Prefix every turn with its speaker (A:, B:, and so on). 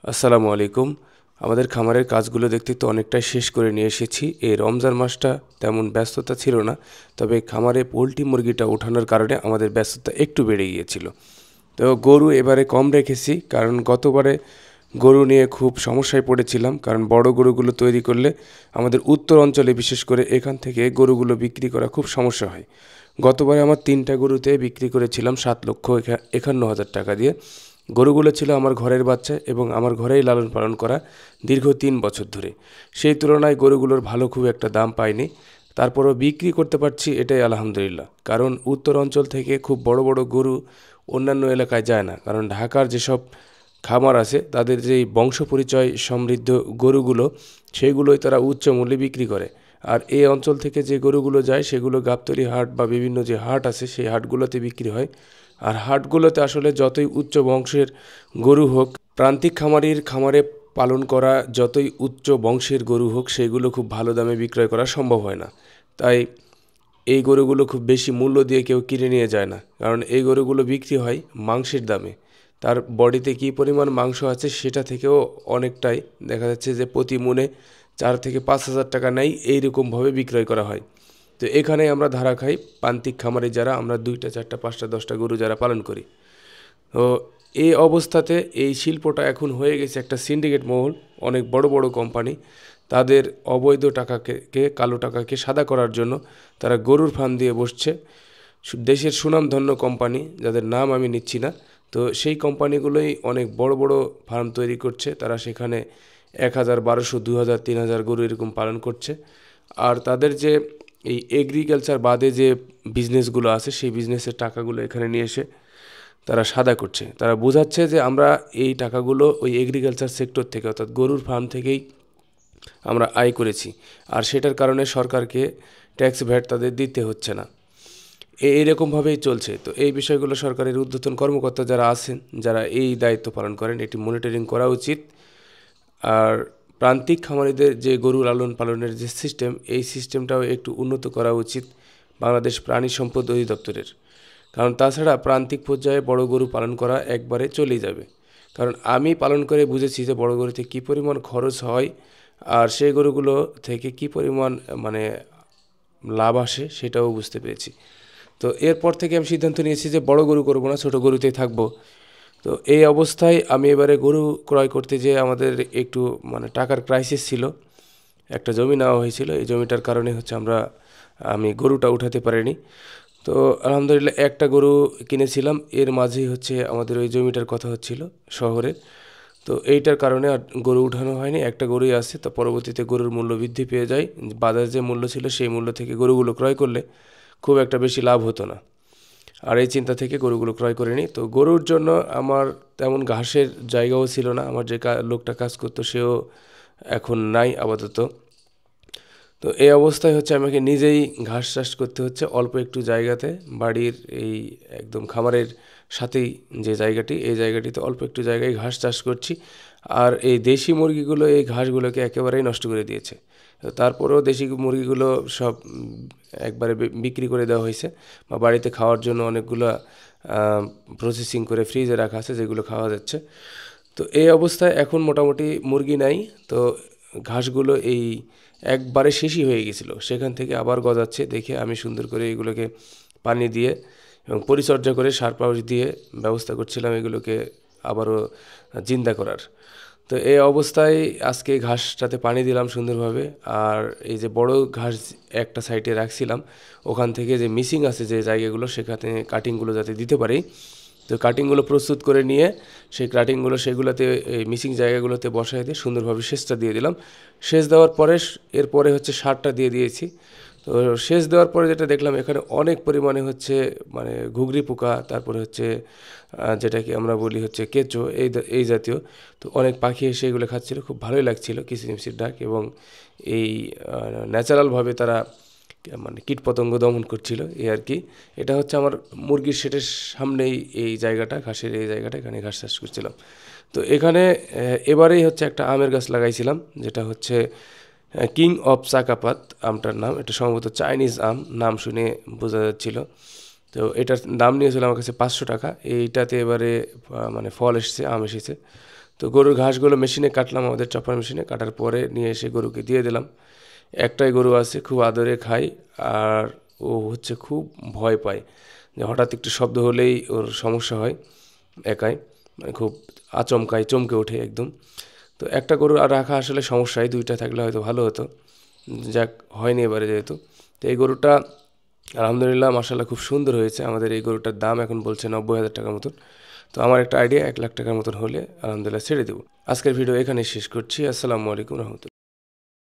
A: আসসালামু আলাইকুম। আমাদের খামারের কাজগুলো দেখতে তো অনেকটাই শেষ করে নিয়ে এসেছি। এই রমজান মাসটা তেমন ব্যস্ততা ছিল না, তবে খামারে পোলট্রি মুরগিটা ওঠানোর কারণে আমাদের ব্যস্ততা একটু বেড়ে গিয়েছিল। তো গরু এবারে কম রেখেছি, কারণ গতবারে গরু নিয়ে খুব সমস্যায় পড়েছিলাম, কারণ বড় গরুগুলো তৈরি করলে আমাদের উত্তর অঞ্চলে বিশেষ করে এখান থেকে গরুগুলো বিক্রি করা খুব সমস্যা হয়। গতবারে আমার ৩টা গরুতে বিক্রি করেছিলাম ৭,৫১,০০০ টাকা দিয়ে। গরুগুলো ছিল আমার ঘরের বাচ্চা এবং আমার ঘরেই লালন পালন করা দীর্ঘ ৩ বছর ধরে। সেই তুলনায় গরুগুলোর ভালো খুব একটা দাম পাইনি, তারপরও বিক্রি করতে পারছি, এটাই আলহামদুলিল্লাহ। কারণ উত্তর অঞ্চল থেকে খুব বড় বড় গরু অন্যান্য এলাকায় যায় না, কারণ ঢাকার যেসব খামার আছে তাদের যেই বংশ পরিচয় সমৃদ্ধ গরুগুলো, সেগুলোই তারা উচ্চ মূল্যে বিক্রি করে। আর এই অঞ্চল থেকে যে গরুগুলো যায় সেগুলো গাবতলী হাট বা বিভিন্ন যে হাট আছে সেই হাটগুলোতে বিক্রি হয়। আর হাটগুলোতে আসলে যতই উচ্চ বংশের গরু হোক, প্রান্তিক খামারির খামারে পালন করা যতই উচ্চ বংশের গরু হোক, সেগুলো খুব ভালো দামে বিক্রয় করা সম্ভব হয় না। তাই এই গরুগুলো খুব বেশি মূল্য দিয়ে কেউ কিনে নিয়ে যায় না, কারণ এই গরুগুলো বিক্রি হয় মাংসের দামে। তার বডিতে কী পরিমাণ মাংস আছে সেটা থেকেও অনেকটাই দেখা যাচ্ছে যে প্রতি মণে 4 থেকে 5 হাজার টাকা নেয়, এইরকমভাবে বিক্রয় করা হয়। তো এখানে আমরা ধারা খাই প্রান্তিক খামারে যারা আমরা 2টা 4টা 5টা 10টা গরু যারা পালন করি। তো এই অবস্থাতে এই শিল্পটা এখন হয়ে গেছে একটা সিন্ডিকেট মহল। অনেক বড় বড় কোম্পানি তাদের অবৈধ টাকাকে কালো টাকাকে সাদা করার জন্য তারা গরুর ফার্ম দিয়ে বসছে। দেশের সুনামধন্য কোম্পানি যাদের নাম আমি নিচ্ছি না, তো সেই কোম্পানিগুলোই অনেক বড় বড় ফার্ম তৈরি করছে। তারা সেখানে 1,000, 1200, 2,000, 3,000 গরু এরকম পালন করছে। আর তাদের যে এই এগ্রিকালচার বাদে যে বিজনেসগুলো আছে সেই বিজনেসের টাকাগুলো এখানে নিয়ে এসে তারা সাদা করছে। তারা বোঝাচ্ছে যে আমরা এই টাকাগুলো ওই এগ্রিকালচার সেক্টর থেকে, অর্থাৎ গরুর ফার্ম থেকেই আমরা আয় করেছি, আর সেটার কারণে সরকারকে ট্যাক্স ভ্যাট তাদের দিতে হচ্ছে না। এইরকমভাবেই চলছে। তো এই বিষয়গুলো সরকারের ঊর্ধ্বতন কর্মকর্তা যারা আছেন, যারা এই দায়িত্ব পালন করেন, এটি মনিটরিং করা উচিত। আর প্রান্তিক খামারিদের যে গরু লালন পালনের যে সিস্টেম, এই সিস্টেমটাও একটু উন্নত করা উচিত বাংলাদেশ প্রাণী সম্পদ অধিদপ্তরের। কারণ তাছাড়া প্রান্তিক পর্যায়ে বড় গরু পালন করা একবারে চলেই যাবে। কারণ আমি পালন করে বুঝেছি যে বড় গরুতে কী পরিমাণ খরচ হয়, আর সেই গরুগুলো থেকে কী পরিমাণ মানে লাভ আসে সেটাও বুঝতে পেরেছি। তো এরপর থেকে আমি সিদ্ধান্ত নিয়েছি যে বড় গরু করবো না, ছোট গরুতেই থাকবো। তো এই অবস্থায় আমি এবারে গরু ক্রয় করতে যেয়ে আমাদের একটু মানে টাকার ক্রাইসিস ছিল। একটা জমি নেওয়া হয়েছিল, এই জমিটার কারণে হচ্ছে আমি গরুটা উঠাতে পারিনি। তো আলহামদুলিল্লাহ একটা গরু কিনেছিলাম, এর মাঝেই হচ্ছে আমাদের ওই জমিটার কথা হচ্ছিল শহরে। তো এইটার কারণে আর গরু উঠানো হয়নি, একটা গরুই আছে। তো পরবর্তীতে গরুর মূল্য বৃদ্ধি পেয়ে যায়, বাজার যে মূল্য ছিল সেই মূল্য থেকে গরুগুলো ক্রয় করলে খুব একটা বেশি লাভ হতো না। আর এই চিন্তা থেকে গরুগুলো ক্রয় করিনি। তো গরুর জন্য আমার তেমন ঘাসের জায়গাও ছিল না, আমার যে লোকটা কাজ করতো সেও এখন নাই আপাতত। তো এই অবস্থায় হচ্ছে আমাকে নিজেই ঘাস চাষ করতে হচ্ছে অল্প একটু জায়গাতে। বাড়ির এই একদম খামারের সাথেই যে জায়গাটি, এই জায়গাটিতে অল্প একটু জায়গায় ঘাস চাষ করছি। আর এই দেশি মুরগিগুলো এই ঘাসগুলোকে একেবারেই নষ্ট করে দিয়েছে। তো তারপরেও দেশি মুরগিগুলো সব একবারে বিক্রি করে দেওয়া হয়েছে, বা বাড়িতে খাওয়ার জন্য অনেকগুলো প্রসেসিং করে ফ্রিজে রাখা আছে যেগুলো খাওয়া যাচ্ছে। তো এই অবস্থায় এখন মোটামুটি মুরগি নাই। তো ঘাসগুলো এই একবারে শেষই হয়ে গেছিলো, সেখান থেকে আবার গজাচ্ছে দেখে আমি সুন্দর করে এগুলোকে পানি দিয়ে এবং পরিচর্যা করে সার পাউশ দিয়ে ব্যবস্থা করছিলাম এগুলোকে আবারও জিন্দা করার। তো এই অবস্থায় আজকে ঘাসটাতে পানি দিলাম সুন্দরভাবে। আর এই যে বড় ঘাস একটা সাইডে রাখছিলাম, ওখান থেকে যে মিসিং আছে যে জায়গাগুলো, সেখানে কাটিংগুলো যাতে দিতে পারি, তো কাটিংগুলো প্রস্তুত করে নিয়ে সেই কাটিংগুলো সেগুলোতে এই মিসিং জায়গাগুলোতে বসায় দিয়ে সুন্দরভাবে সেচটা দিয়ে দিলাম। সেচ দেওয়ার পরে এরপরে হচ্ছে সারটা দিয়ে দিয়েছি। তো সেচ দেওয়ার পরে যেটা দেখলাম, এখানে অনেক পরিমাণে হচ্ছে মানে ঘুঘরি পোকা, তারপরে হচ্ছে যেটাকে আমরা বলি হচ্ছে কেঁচো, এই জাতীয়। তো অনেক পাখি এসে এগুলো খাচ্ছিল, খুব ভালোই লাগছিল কিচিরমিচির ডাক। এবং এই ন্যাচারালভাবে তারা মানে কীটপতঙ্গ দমন করছিল, এই আর কি। এটা হচ্ছে আমার মুরগির শেডের সামনেই এই জায়গাটা, ঘাসের এই জায়গাটা, এখানে ঘাস চাষ করছিলাম। তো এখানে এবারেই হচ্ছে একটা আমের গাছ লাগাইছিলাম, যেটা হচ্ছে কিং অফ চাকাপাত আমটার নাম। এটা সম্ভবত চাইনিজ আম, নাম শুনে বোঝা যাচ্ছিল। তো এটার দাম নিয়েছিল আমার কাছে 500 টাকা। এইটাতে এবারে মানে ফল এসেছে, আম এসেছে। তো গরুর ঘাসগুলো মেশিনে কাটলাম, আমাদের চপার মেশিনে কাটার পরে নিয়ে এসে গরুকে দিয়ে দিলাম। একটাই গরু আছে, খুব আদরে খায়, আর ও হচ্ছে খুব ভয় পায় যে হঠাৎ একটু শব্দ হলেই ওর সমস্যা হয় একাই, মানে খুব আচমকায় চমকে ওঠে একদম। তো একটা গরু আর রাখা আসলে সমস্যাই, দুইটা থাকলে হয়তো ভালো হতো, যাক হয়নি এবারে যেহেতু। তো এই গরুটা আলহামদুলিল্লাহ মাশাআল্লাহ খুব সুন্দর হয়েছে। আমাদের এই গরুটার দাম এখন বলছে 90,000 টাকার মতন। তো আমার একটা আইডিয়া 1 লাখ টাকার মতন হলে আলহামদুলিল্লাহ ছেড়ে দেবো। আজকের ভিডিও এখানে শেষ করছি। আসসালামু আলাইকুম রহমতুল্লাহ।